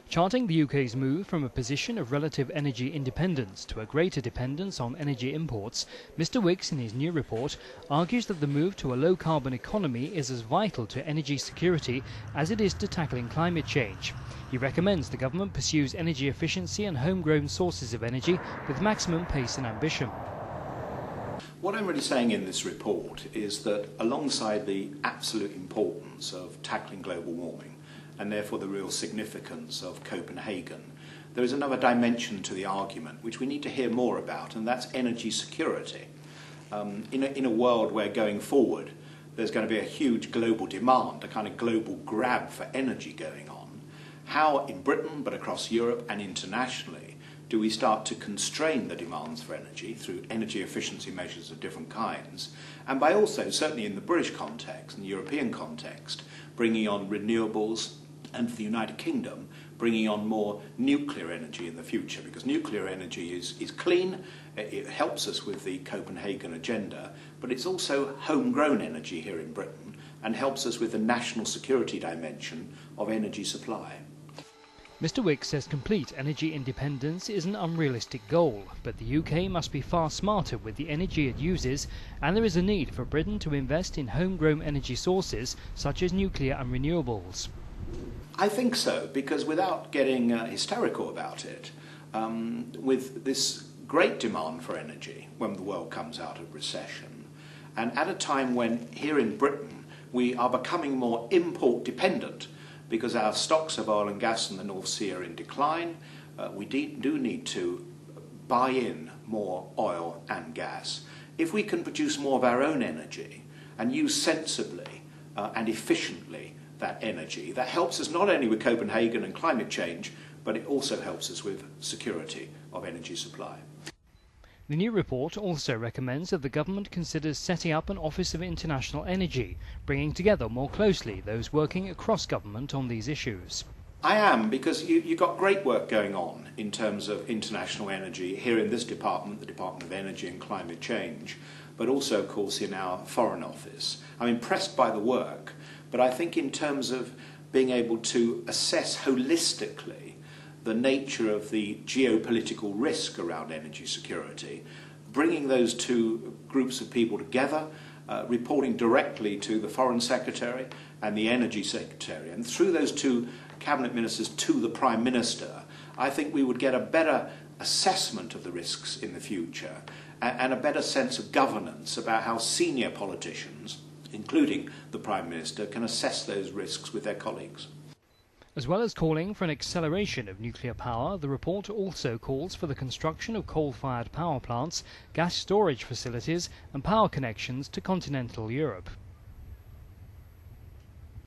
Charting the UK's move from a position of relative energy independence to a greater dependence on energy imports, Mr Wicks in his new report argues that the move to a low-carbon economy is as vital to energy security as it is to tackling climate change. He recommends the government pursues energy efficiency and homegrown sources of energy with maximum pace and ambition. What I'm really saying in this report is that alongside the absolute importance of tackling global warming, and therefore the real significance of Copenhagen, there is another dimension to the argument which we need to hear more about, and that's energy security. In a world where going forward there's going to be a huge global demand, a kind of global grab for energy going on, how in Britain but across Europe and internationally do we start to constrain the demands for energy through energy efficiency measures of different kinds, and by also, certainly in the British context and the European context, bringing on renewables, and for the United Kingdom, bringing on more nuclear energy in the future, because nuclear energy is clean, it helps us with the Copenhagen agenda, but it's also homegrown energy here in Britain and helps us with the national security dimension of energy supply. Mr Wicks says complete energy independence is an unrealistic goal, but the UK must be far smarter with the energy it uses, and there is a need for Britain to invest in homegrown energy sources such as nuclear and renewables. I think so, because without getting hysterical about it, with this great demand for energy when the world comes out of recession, and at a time when here in Britain we are becoming more import dependent because our stocks of oil and gas in the North Sea are in decline, we do need to buy in more oil and gas. If we can produce more of our own energy and use sensibly and efficiently that energy, that helps us not only with Copenhagen and climate change, but it also helps us with security of energy supply. The new report also recommends that the government considers setting up an Office of International Energy, bringing together more closely those working across government on these issues. I am, because you've got great work going on in terms of international energy here in this department, the Department of Energy and Climate Change, but also, of course, in our Foreign Office. I'm impressed by the work, but I think in terms of being able to assess holistically the nature of the geopolitical risk around energy security, bringing those two groups of people together, reporting directly to the Foreign Secretary and the Energy Secretary, and through those two Cabinet Ministers to the Prime Minister, I think we would get a better assessment of the risks in the future and a better sense of governance about how senior politicians, including the Prime Minister, can assess those risks with their colleagues. As well as calling for an acceleration of nuclear power, the report also calls for the construction of coal-fired power plants, gas storage facilities and power connections to continental Europe.